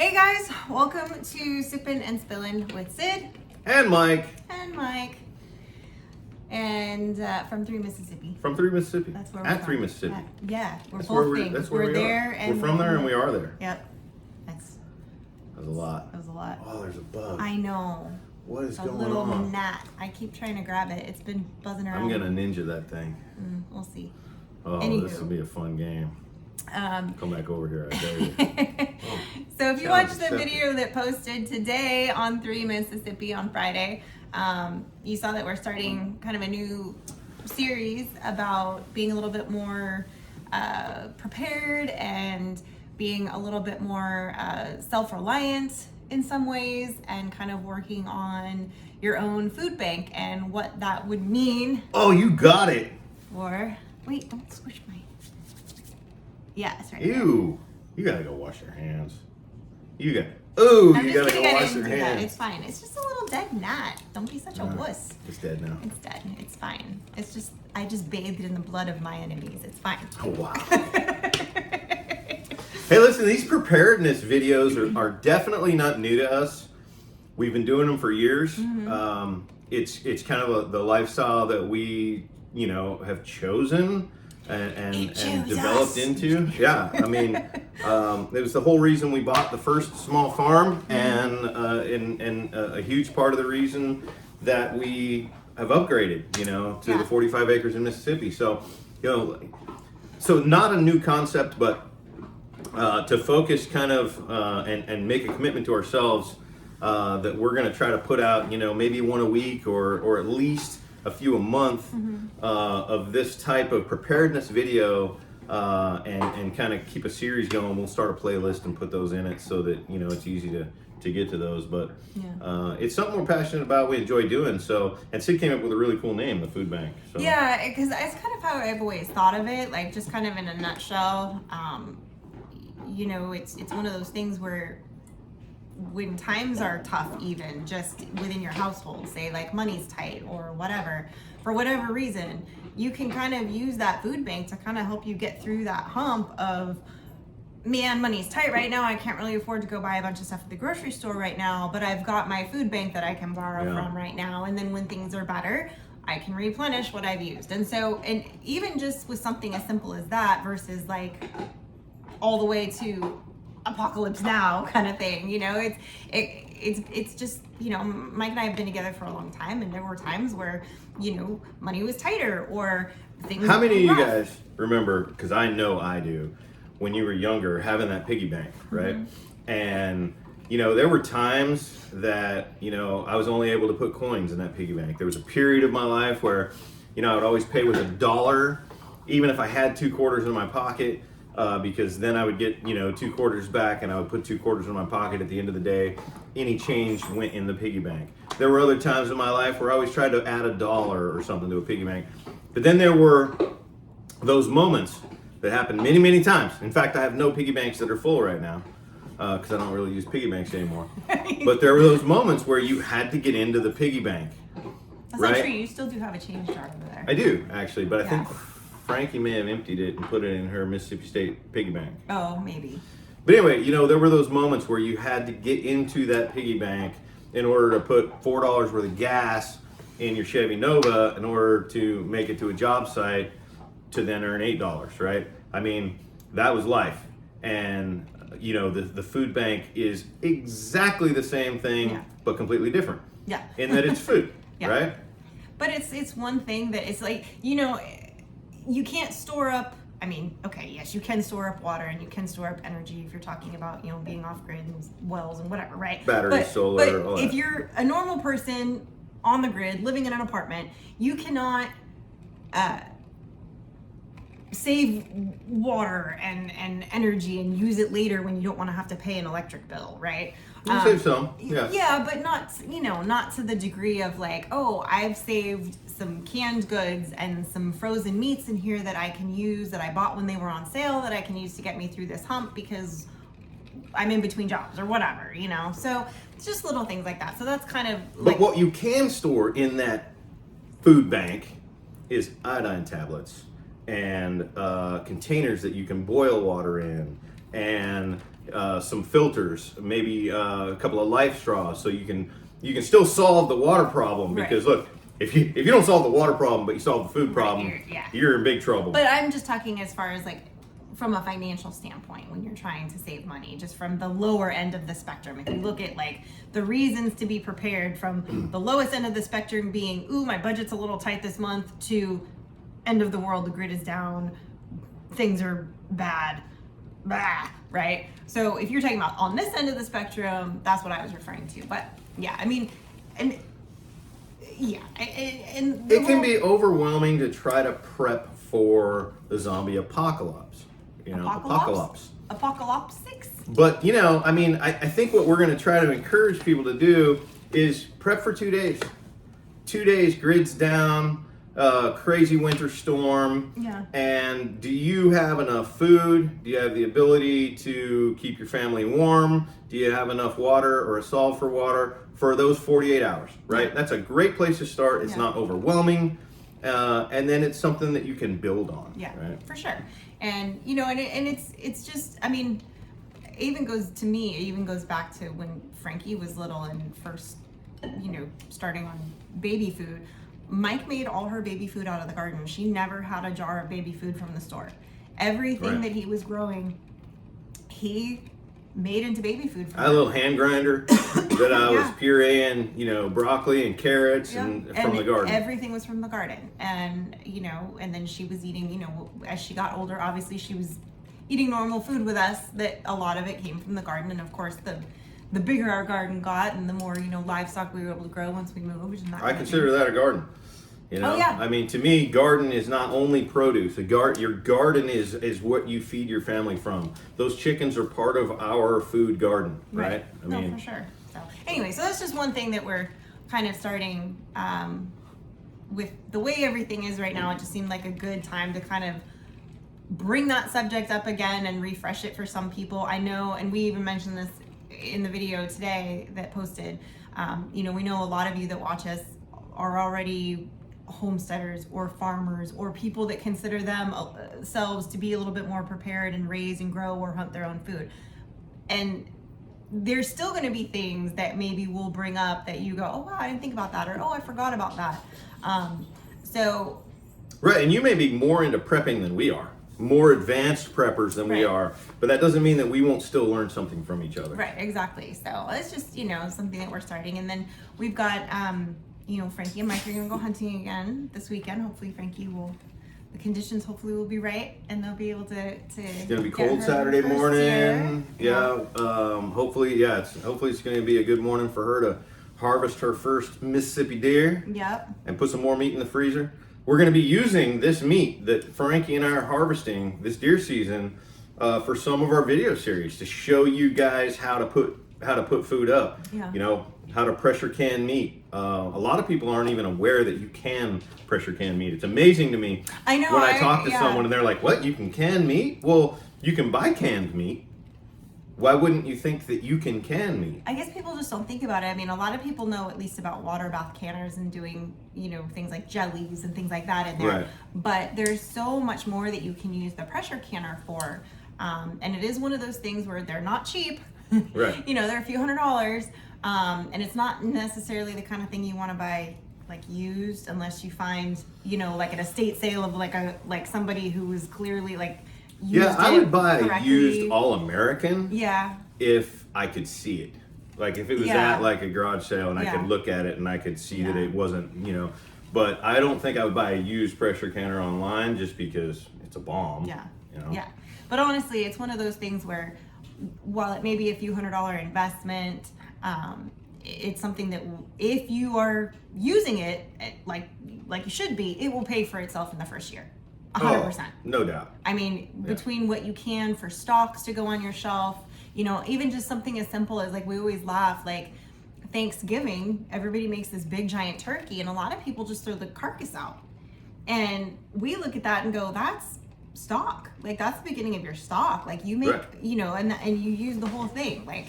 Hey guys, welcome to Sippin and Spillin with Syd And Mike. And from 3 Mississippi. From 3 Mississippi. That's where we're At from. 3 Mississippi. Yeah, we're That's both where things. That's where we're we there are. and we're from there and we are there. Yep. That was a lot. That was a lot. Oh, there's a bug. I know. What is It's a going little on? gnat. I keep trying to grab it. It's been buzzing around. I'm gonna ninja that thing. We'll see. Oh, Anywho. this will be a fun game. Come back over here, I dare you. So if you Challenge watched the accepted. video that posted today on 3 Mississippi on Friday, you saw that we're starting kind of a new series about being a little bit more prepared and being a little bit more self-reliant in some ways, and kind of working on your own food bank and what that would mean Oh, you got it. for... Wait, don't squish my... Yeah, it's right. Ew. You gotta go wash your hands. You got. Ooh, I'm you just gotta kidding, go I wash didn't your do that. hands. It's fine. It's just a little dead gnat. Don't be such a wuss. It's dead now. It's dead. It's fine. It's just, I just bathed in the blood of my enemies. It's fine. Oh, wow. Hey, listen, these preparedness videos are definitely not new to us. We've been doing them for years. It's kind of the lifestyle that we, have chosen and developed into. Yeah, I mean, it was the whole reason we bought the first small farm, and a huge part of the reason that we have upgraded, to the 45 acres in Mississippi. So, so not a new concept, but to focus kind of and make a commitment to ourselves that we're going to try to put out, maybe one a week or at least a few a month of this type of preparedness video, and kind of keep a series going. We'll start a playlist and put those in it so that it's easy to get to those. But it's something we're passionate about. We enjoy doing. So, and Syd came up with a really cool name, the food bank. So. Yeah, because it's kind of how I've always thought of it. Like, just kind of in a nutshell. It's one of those things where when times are tough, even just within your household, say like money's tight or whatever, for whatever reason, you can kind of use that food bank to kind of help you get through that hump of, man, money's tight right now. I can't really afford to go buy a bunch of stuff at the grocery store right now, but I've got my food bank that I can borrow from right now. And then when things are better, I can replenish what I've used. And so, and even just with something as simple as that versus like all the way to apocalypse now kind of thing, it's just, Mike and I have been together for a long time, and there were times where, money was tighter or things. How many of you rough. guys remember, because I know I do, when you were younger, having that piggy bank, right? And, there were times that, I was only able to put coins in that piggy bank. There was a period of my life where, I would always pay with $1, even if I had 2 quarters in my pocket. Because then I would get 2 quarters back, and I would put 2 quarters in my pocket at the end of the day. Any change went in the piggy bank. There were other times in my life where I always tried to add $1 or something to a piggy bank. But then there were those moments that happened many, many times. In fact, I have no piggy banks that are full right now because I don't really use piggy banks anymore. But there were those moments where you had to get into the piggy bank. That's right? not true. You still do have a change jar over there. I do, actually, but I think Frankie may have emptied it and put it in her Mississippi State piggy bank. Oh, maybe. But anyway, there were those moments where you had to get into that piggy bank in order to put $4 worth of gas in your Chevy Nova in order to make it to a job site to then earn $8, right? I mean, that was life. And, the food bank is exactly the same thing, but completely different. Yeah. In that it's food, right? But it's one thing that it's like, you can't store up, I mean, okay, yes, you can store up water and you can store up energy if you're talking about, being off grid and wells and whatever, right? Batteries, solar, all But if that. you're a normal person on the grid living in an apartment, you cannot save water and energy and use it later when you don't want to have to pay an electric bill, right? You save some, yeah. Yeah, but not to the degree of like, oh, I've saved some canned goods and some frozen meats in here that I can use, that I bought when they were on sale, that I can use to get me through this hump because I'm in between jobs or whatever, So it's just little things like that. So that's kind of like... But what you can store in that food bank is iodine tablets and containers that you can boil water in, and some filters, maybe a couple of life straws, so you can still solve the water problem. Because look, if you don't solve the water problem, but you solve the food problem, you're in big trouble. But I'm just talking as far as like from a financial standpoint, when you're trying to save money, just from the lower end of the spectrum. If you look at like the reasons to be prepared, from the lowest end of the spectrum being, ooh, my budget's a little tight this month, to end of the world, the grid is down, things are bad, blah, right? So if you're talking about on this end of the spectrum, that's what I was referring to. But yeah, I mean, and it can be overwhelming to try to prep for the zombie apocalypse. Apocalypse. But I mean, I think what we're going to try to encourage people to do is prep for 2 days. 2 days, grid's down, crazy winter storm. Yeah. And do you have enough food? Do you have the ability to keep your family warm? Do you have enough water or a solve for water for those 48 hours, right? Yeah. That's a great place to start. It's not overwhelming. And then it's something that you can build on. Yeah, right? For sure. And and it's just, I mean, it even goes back to when Frankie was little and first, starting on baby food. Mike made all her baby food out of the garden. She never had a jar of baby food from the store. Everything that he was growing, he made into baby food. I had a little hand grinder that I was pureeing, broccoli and carrots and from the garden. Everything was from the garden. And, and then she was eating, as she got older, obviously she was eating normal food with us, that a lot of it came from the garden. And of course, the bigger our garden got and the more, livestock we were able to grow once we moved. And I consider that a garden. Oh, yeah. I mean, to me, garden is not only produce. Your garden is what you feed your family from. Those chickens are part of our food garden, right? I mean, for sure. So anyway, so that's just one thing that we're kind of starting with the way everything is right now. It just seemed like a good time to kind of bring that subject up again and refresh it for some people. I know, and we even mentioned this in the video today that posted. We know a lot of you that watch us are already homesteaders or farmers or people that consider themselves to be a little bit more prepared and raise and grow or hunt their own food. And there's still going to be things that maybe we'll bring up that you go, oh wow, I didn't think about that, or oh, I forgot about that. Right, and you may be more into prepping than we are, more advanced preppers than we are, but that doesn't mean that we won't still learn something from each other. Right, exactly. So it's just, something that we're starting. And then we've got Frankie and Mike are going to go hunting again this weekend. Hopefully the conditions hopefully will be right and they'll be able to it's going to be cold Saturday morning. Hopefully it's going to be a good morning for her to harvest her first Mississippi deer. Yep. And put some more meat in the freezer. We're going to be using this meat that Frankie and I are harvesting this deer season for some of our video series to show you guys how to put food up. Yeah. How to pressure can meat. A lot of people aren't even aware that you can pressure can meat. It's amazing to me. I know. When I talk to someone and they're like, "What? You can can meat?" Well, you can buy canned meat. Why wouldn't you think that you can can meat? I guess people just don't think about it. I mean, a lot of people know at least about water bath canners and doing, things like jellies and things like that in there. Right. But there's so much more that you can use the pressure canner for. And it is one of those things where they're not cheap. Right. They're a few $100s. And it's not necessarily the kind of thing you want to buy like used unless you find, like an estate sale of like somebody who was clearly like used I would buy correctly. a used All-American. Yeah. If I could see it. Like if it was at like a garage sale and I could look at it and I could see that it wasn't, but I don't think I would buy a used pressure canner online just because it's a bomb. Yeah. Yeah. But honestly, it's one of those things where while it may be a few $100 investment, it's something that if you are using it like you should be, it will pay for itself in the first year. 100%. Oh, no doubt. I mean, between what you can for stocks to go on your shelf, even just something as simple as like we always laugh, like Thanksgiving, everybody makes this big giant turkey and a lot of people just throw the carcass out. And we look at that and go, that's stock. Like that's the beginning of your stock. Like you make, and you use the whole thing. Like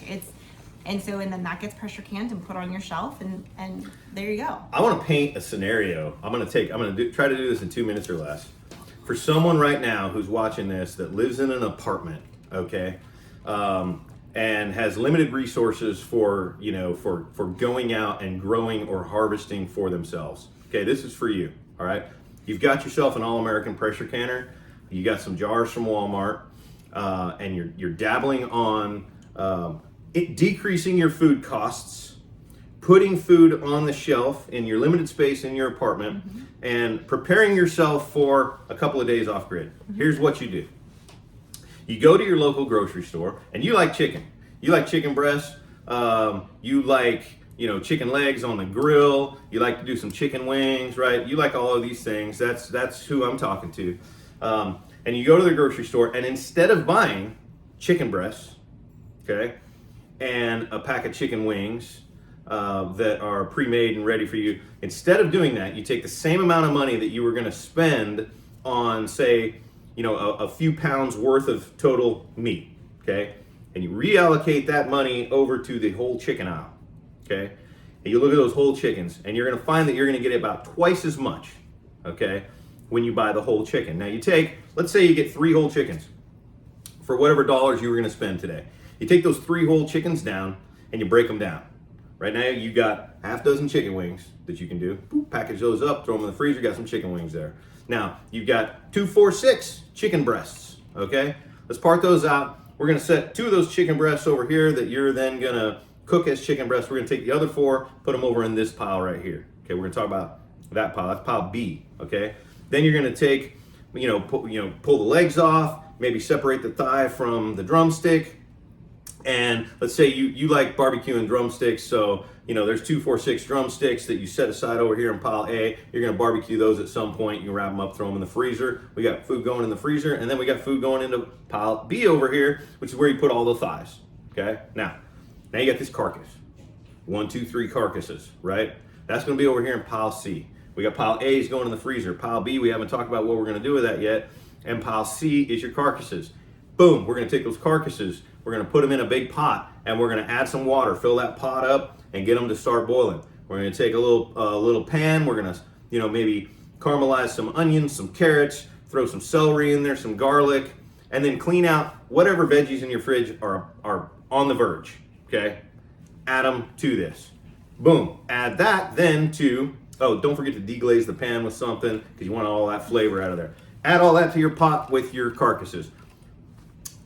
and then that gets pressure canned and put on your shelf and there you go. I want to paint a scenario. I'm going to try to do this in 2 minutes or less. For someone right now who's watching this that lives in an apartment, okay? and has limited resources for, for going out and growing or harvesting for themselves. Okay, this is for you. All right, you've got yourself an all-American pressure canner. You got some jars from Walmart, and you're dabbling on decreasing your food costs, putting food on the shelf in your limited space in your apartment, and preparing yourself for a couple of days off grid. Here's what you do. You go to your local grocery store, and you like chicken. You like chicken breasts. You like, chicken legs on the grill. You like to do some chicken wings, right? You like all of these things. That's who I'm talking to. And you go to the grocery store, and instead of buying chicken breasts, okay, and a pack of chicken wings that are pre-made and ready for you, instead of doing that, you take the same amount of money that you were going to spend on, say, a few pounds worth of total meat, okay? And you reallocate that money over to the whole chicken aisle, okay? And you look at those whole chickens, and you're gonna find that you're gonna get about twice as much, okay, when you buy the whole chicken. Now let's say you get 3 whole chickens for whatever dollars you were gonna spend today. You take those 3 whole chickens down, and you break them down. Right now, you got half dozen chicken wings that you can do. Boop, package those up, throw them in the freezer, got some chicken wings there. Now, you've got 2, 4, 6 chicken breasts, okay? Let's part those out. We're gonna set 2 of those chicken breasts over here that you're then gonna cook as chicken breasts. We're gonna take the other 4, put them over in this pile right here. Okay, we're gonna talk about that pile. That's pile B, okay? Then you're gonna take, pull the legs off, maybe separate the thigh from the drumstick. And let's say you like barbecuing drumsticks, so there's 2, 4, 6 drumsticks that you set aside over here in pile A. You're gonna barbecue those at some point. You wrap them up, throw them in the freezer. We got food going in the freezer, and then we got food going into pile B over here, which is where you put all the thighs. Okay. Now you got this carcass. 1, 2, 3 carcasses, right? That's gonna be over here in pile C. We got pile A is going in the freezer. Pile B, we haven't talked about what we're gonna do with that yet. And pile C is your carcasses. Boom, we're gonna take those carcasses, we're gonna put them in a big pot, and we're gonna add some water, fill that pot up, and get them to start boiling. We're gonna take a little pan, we're gonna, maybe caramelize some onions, some carrots, throw some celery in there, some garlic, and then clean out whatever veggies in your fridge are on the verge, okay? Add them to this. Boom, add that then to, don't forget to deglaze the pan with something, because you want all that flavor out of there. Add all that to your pot with your carcasses.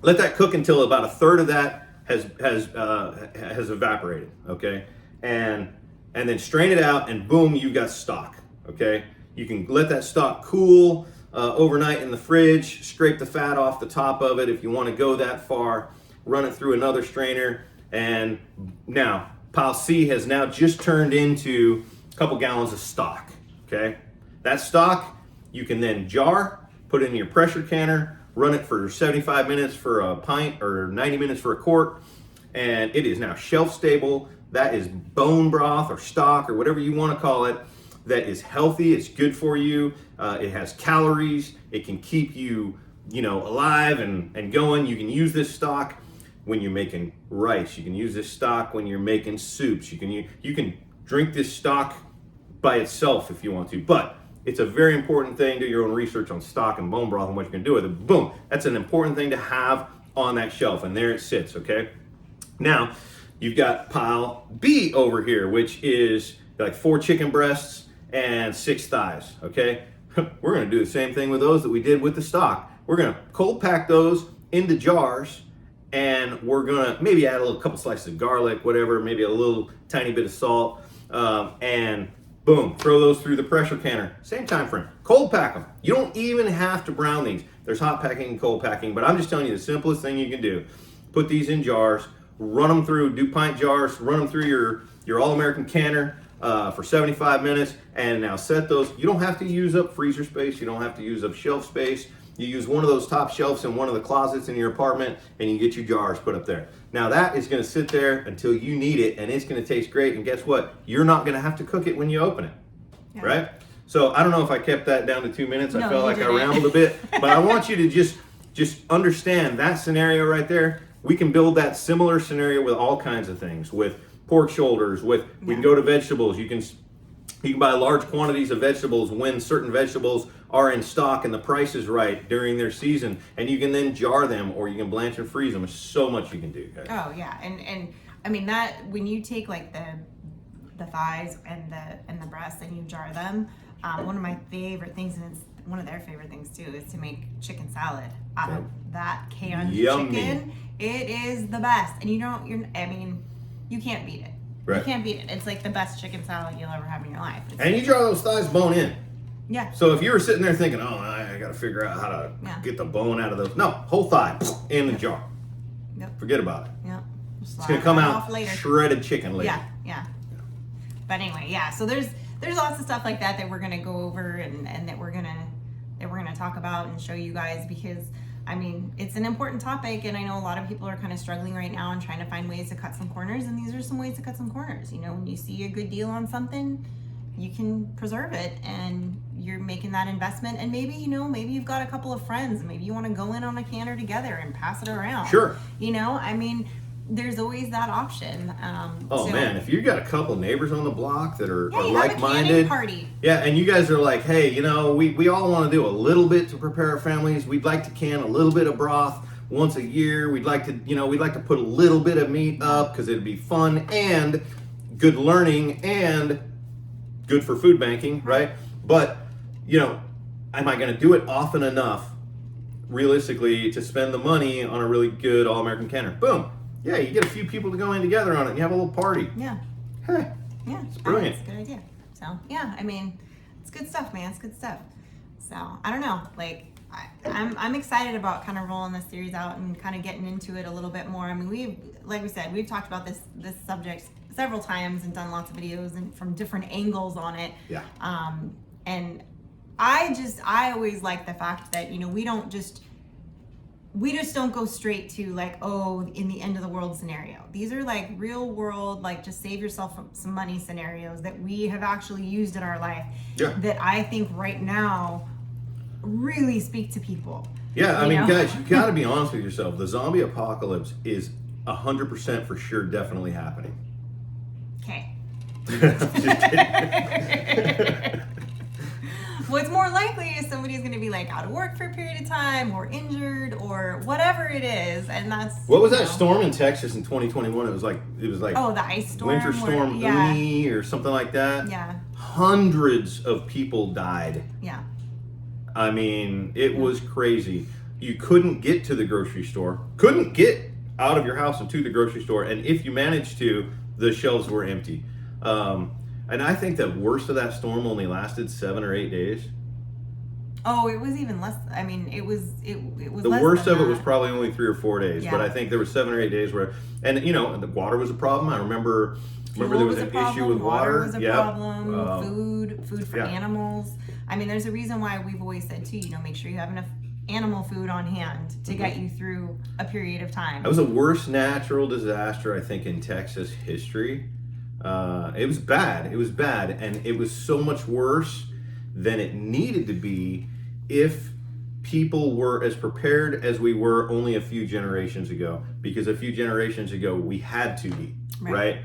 Let that cook until about 1/3 of that has evaporated, okay? And then strain it out, and boom, you got stock, okay? You can let that stock cool overnight in the fridge, scrape the fat off the top of it if you want to go that far, run it through another strainer, and now pile C has now just turned into a couple gallons of stock, okay? That stock you can then jar, put it in your pressure canner, run it for 75 minutes for a pint or 90 minutes for a quart, and it is now shelf stable. That is bone broth or stock or whatever you want to call it. That is healthy. It's good for you. It has calories. It can keep you, alive and going. You can use this stock when you're making rice. You can use this stock when you're making soups. You can drink this stock by itself if you want to, but it's a very important thing. Do your own research on stock and bone broth and what you can do with it. Boom. That's an important thing to have on that shelf, and there it sits, okay? Now, you've got pile B over here, which is like 4 chicken breasts and 6 thighs, okay? We're gonna do the same thing with those that we did with the stock. We're gonna cold pack those into jars, and we're gonna maybe add a couple slices of garlic, whatever, maybe a little tiny bit of salt, and boom, throw those through the pressure canner. Same time frame. Cold pack them. You don't even have to brown these. There's hot packing and cold packing, but I'm just telling you the simplest thing you can do. Put these in jars, run them through, do pint jars, run them through your All-American canner for 75 minutes, and now set those. You don't have to use up freezer space. You don't have to use up shelf space. You use one of those top shelves in one of the closets in your apartment, and you get your jars put up there. Now that is gonna sit there until you need it, and it's gonna taste great, and guess what? You're not gonna have to cook it when you open it, right? So I don't know if I kept that down to 2 minutes. I felt like I rambled a bit, but I want you to just understand that scenario right there. We can build that similar scenario with all kinds of things, with pork shoulders, we can go to vegetables. You can You can buy large quantities of vegetables when certain vegetables are in stock and the price is right during their season, and you can then jar them or you can blanch and freeze them. There's so much you can do, guys. Oh yeah, and I mean that when you take like the thighs and the breasts and you jar them, one of my favorite things, and it's one of their favorite things too, is to make chicken salad out of that canned chicken. It is the best, and you can't beat it. Right. You can't beat it. It's like the best chicken salad you'll ever have in your life. And you jar those thighs bone in. Yeah. So if you were sitting there thinking, oh, I got to figure out how to get the bone out of those. No, whole thigh in the jar. Yep. Forget about it. Yep. It's going to come out shredded chicken later. Yeah. But anyway, yeah. So there's lots of stuff like that we're going to go over and that we're going to talk about and show you guys, because I mean, it's an important topic, and I know a lot of people are kind of struggling right now and trying to find ways to cut some corners, and these are some ways to cut some corners. You know, when you see a good deal on something, you can preserve it, and you're making that investment, and maybe you've got a couple of friends, and maybe you want to go in on a canner together and pass it around. Sure. You know, I mean, there's always that option. Man, if you got a couple neighbors on the block that are like-minded, party. Yeah, and you guys are like, hey, we all want to do a little bit to prepare our families. We'd like to can a little bit of broth once a year. We'd like to put a little bit of meat up because it'd be fun and good learning and good for food banking, right? But am I going to do it often enough, realistically, to spend the money on a really good all-American canner? Boom. Yeah, you get a few people to go in together on it and you have a little party. Yeah. Hey. Yeah. It's brilliant. It's a good idea. So, yeah, I mean, it's good stuff, man. It's good stuff. So, I don't know. Like, I'm excited about kind of rolling this series out and kind of getting into it a little bit more. I mean, we've talked about this subject several times and done lots of videos and from different angles on it. Yeah. And I always like the fact that, we just don't go straight to like, oh, in the end of the world scenario. These are like real world, like just save yourself some money scenarios that we have actually used in our life. Yeah. That I think right now really speak to people. Yeah, I mean, guys, you got to be honest with yourself. The zombie apocalypse is 100% for sure definitely happening. Okay. Just kidding. What's more likely is somebody's going to be like out of work for a period of time or injured or whatever it is, and that's what was that storm in Texas in 2021? It was like oh, the ice storm, winter storm Uni or something like that. Yeah, hundreds of people died. Yeah, I mean, it was crazy. You couldn't get to the grocery store, couldn't get out of your house and to the grocery store, and if you managed to, the shelves were empty. And I think the worst of that storm only lasted 7 or 8 days. Oh, it was even less. I mean, it was the less worst than of it that. was probably only 3 or 4 days. Yeah. But I think there were 7 or 8 days where, and the water was a problem. I remember there was an issue with water. Water was a problem. Food for animals. I mean, there's a reason why we've always said too, make sure you have enough animal food on hand to get you through a period of time. That was the worst natural disaster, I think, in Texas history. It was bad, and it was so much worse than it needed to be if people were as prepared as we were only a few generations ago, because a few generations ago we had to be, right?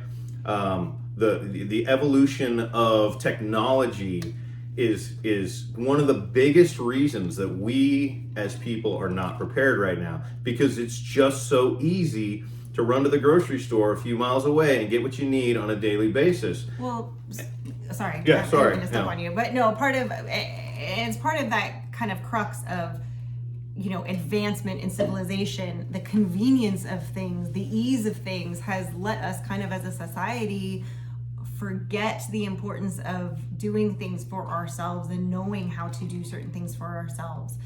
The evolution of technology is one of the biggest reasons that we as people are not prepared right now, because it's just so easy to run to the grocery store a few miles away and get what you need on a daily basis. Well, sorry. Yeah, sorry. I'm gonna step on you, but no, it's part of that kind of crux of, advancement in civilization. The convenience of things, the ease of things has let us kind of as a society forget the importance of doing things for ourselves and knowing how to do certain things for ourselves.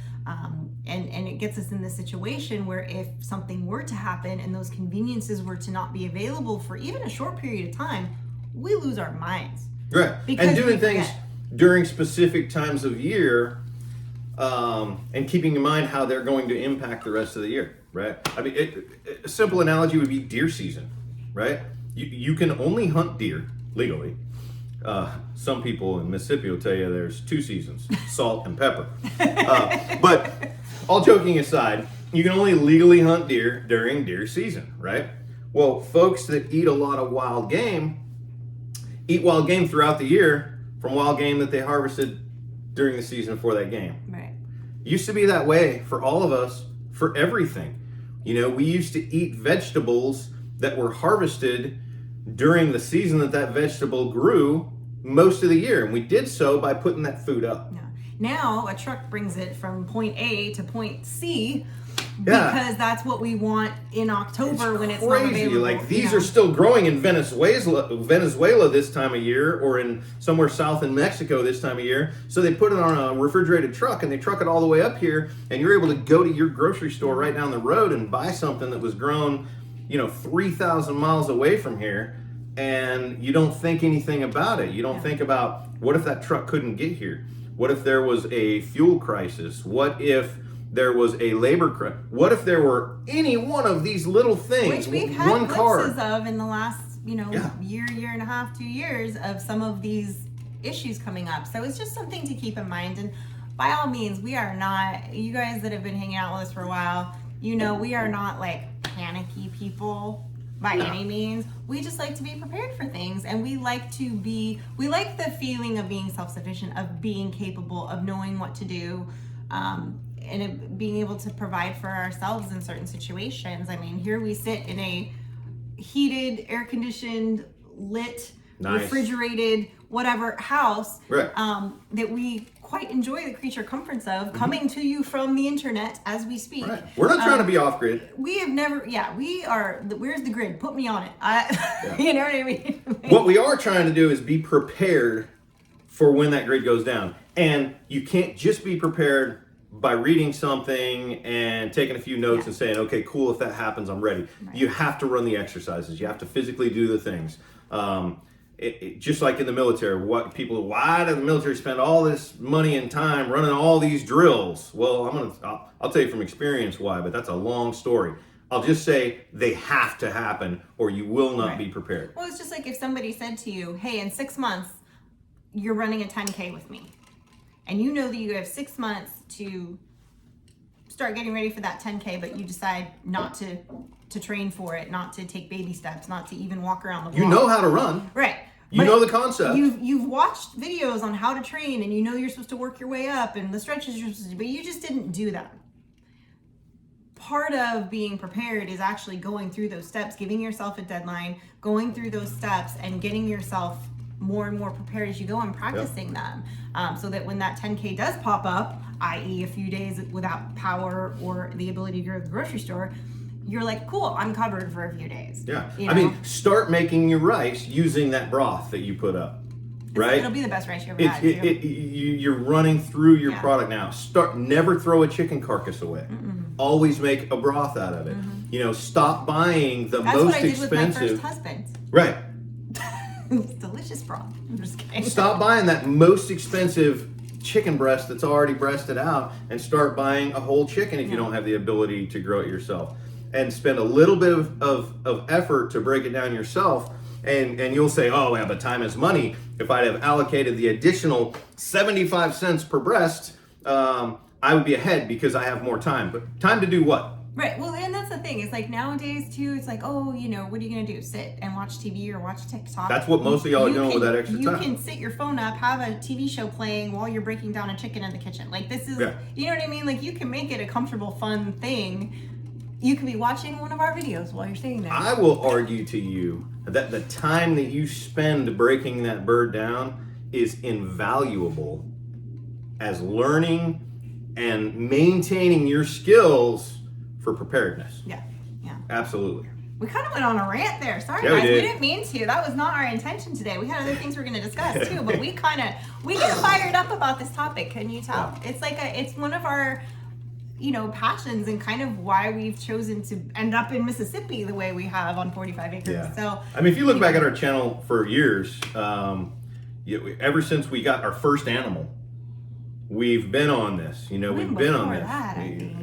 And it gets us in this situation where if something were to happen and those conveniences were to not be available for even a short period of time, we lose our minds. Right. And doing things during specific times of year, and keeping in mind how they're going to impact the rest of the year, right? I mean, a simple analogy would be deer season, right? You can only hunt deer legally. Some people in Mississippi will tell you there's 2 seasons, salt and pepper. But all joking aside, you can only legally hunt deer during deer season, right? Well, folks that eat a lot of wild game, eat wild game throughout the year, from wild game that they harvested during the season for that game. Right. Used to be that way for all of us, for everything. You know, we used to eat vegetables that were harvested during the season that vegetable grew most of the year. And we did so by putting that food up. Yeah. Now a truck brings it from point A to point C Yeah. because that's what we want in October when it's not Crazy. available. Like these are still growing in Venezuela this time of year, or in somewhere south in Mexico this time of year. So they put it on a refrigerated truck and they truck it all the way up here, and you're able to go to your grocery store right down the road and buy something that was grown, 3,000 miles away from here, and you don't think anything about it. You don't think about, what if that truck couldn't get here? What if there was a fuel crisis? What if there was a labor crisis? What if there were any one of these little things? Which we've had glimpses of in the last, year and a half, 2 years, of some of these issues coming up. So it's just something to keep in mind. And by all means, we are not, you guys that have been hanging out with us for a while, we are not like panicky people by any means. We just like to be prepared for things, and we like the feeling of being self-sufficient, of being capable, of knowing what to do, and being able to provide for ourselves in certain situations. I mean, here we sit in a heated, air-conditioned, lit, refrigerated, whatever house, right. that we quite enjoy the creature comforts of, coming to you from the internet as we speak. Right. We're not trying to be off grid. We have never, we are, where's the grid? Put me on it. You know what I mean? What we are trying to do is be prepared for when that grid goes down. And you can't just be prepared by reading something and taking a few notes and saying, okay, cool, if that happens, I'm ready. Right. You have to run the exercises. You have to physically do the things. Just like in the military, why do the military spend all this money and time running all these drills? Well, I'll tell you from experience why, but that's a long story. I'll just say they have to happen, or you will not be prepared. Well, it's just like if somebody said to you, hey, in 6 months, you're running a 10K with me. And you know that you have 6 months to start getting ready for that 10K, but you decide not to train for it, not to take baby steps, not to even walk around the block. You know how to run. Right. You know the concept. You've watched videos on how to train, and you're supposed to work your way up and the stretches you're supposed to do, but you just didn't do that. Part of being prepared is actually going through those steps, giving yourself a deadline, going through those steps, and getting yourself more and more prepared as you go and practicing them, so that when that 10K does pop up, i.e. a few days without power or the ability to go to the grocery store, you're like, cool, I'm covered for a few days. Yeah. I mean, start making your rice using that broth that you put up, right? It'll be the best rice you ever had. You're running through your product now. Never throw a chicken carcass away. Always make a broth out of it. Stop buying the most expensive. That's what I did with my first husband. Right. It's delicious broth. I'm just kidding. Stop buying that most expensive chicken breast that's already breasted out, and start buying a whole chicken if you don't have the ability to grow it yourself. And spend a little bit of effort to break it down yourself, and you'll say, oh yeah, but time is money. If I'd have allocated the additional 75 cents per breast, I would be ahead because I have more time. But time to do what? Right. Well, and that's the thing. It's like nowadays too, it's like, oh, what are you going to do? Sit and watch TV or watch TikTok? That's what most of y'all are doing with that extra time. You can sit your phone up, have a TV show playing while you're breaking down a chicken in the kitchen. Like this is, you know what I mean? Like you can make it a comfortable, fun thing. You could be watching one of our videos while you're sitting there. I will argue to you that the time that you spend breaking that bird down is invaluable as learning and maintaining your skills for preparedness. Yeah. Absolutely. We kind of went on a rant there. Sorry, guys. We didn't mean to. That was not our intention today. We had other things we were going to discuss too, but we get fired up about this topic. Can you tell? Yeah. It's one of our passions, and kind of why we've chosen to end up in Mississippi the way we have on 45 acres. Yeah. So, I mean, if you look back at our channel for years, ever since we got our first animal, we've been on this. We've been on this.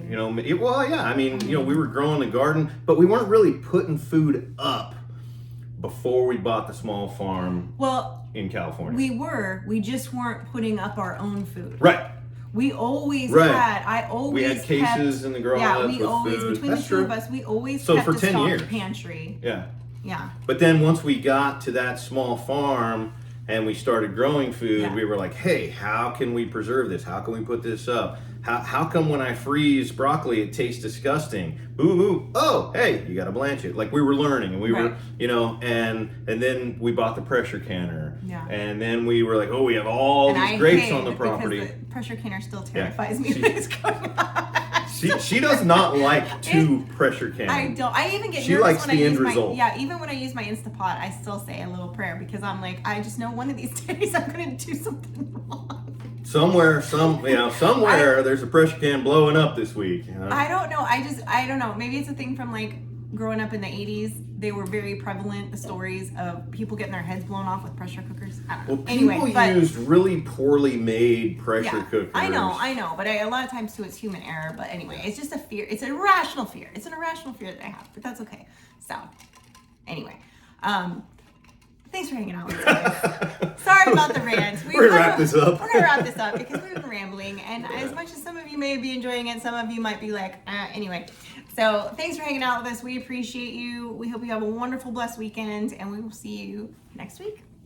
We were growing the garden, but we weren't really putting food up before we bought the small farm. In California, we just weren't putting up our own food. Right. We always had. We had cases in the garage. Yeah, we with always food. between the two of us, we always kept for a 10 years pantry. Yeah. Yeah. But then once we got to that small farm, and we started growing food, Yeah. we were like, hey, how can we preserve this? How can we put this up? How come when I freeze broccoli it tastes disgusting? Ooh, oh, hey, you got to blanch it. Like we were learning, and we Right. were, you know, and then we bought the pressure canner, Yeah. and then we were like, oh, we have all And these I grapes hate on the it property. because the pressure canner still terrifies Yeah. me when it's going on. She does not like to pressure can. I don't. I even get She nervous likes when the I end use result. my even when I use my Instapot, I still say a little prayer because I'm like, I just know one of these days I'm going to do something wrong. Somewhere there's a pressure can blowing up this week. You know? I don't know. I don't know. Maybe it's a thing from like growing up in the 80s. They were very prevalent, the stories of people getting their heads blown off with pressure cookers. I don't know. Well, people Anyway, used really poorly made pressure cookers. I know. But a lot of times too, it's human error. But anyway, it's just a fear. It's an irrational fear. It's an irrational fear that I have, but that's okay. So, anyway, thanks for hanging out with us. Sorry about the rant. We're gonna wrap this up. We're gonna wrap this up because we've been rambling, and as much as some of you may be enjoying it, some of you might be like, anyway. So, thanks for hanging out with us. We appreciate you. We hope you have a wonderful, blessed weekend, and we will see you next week.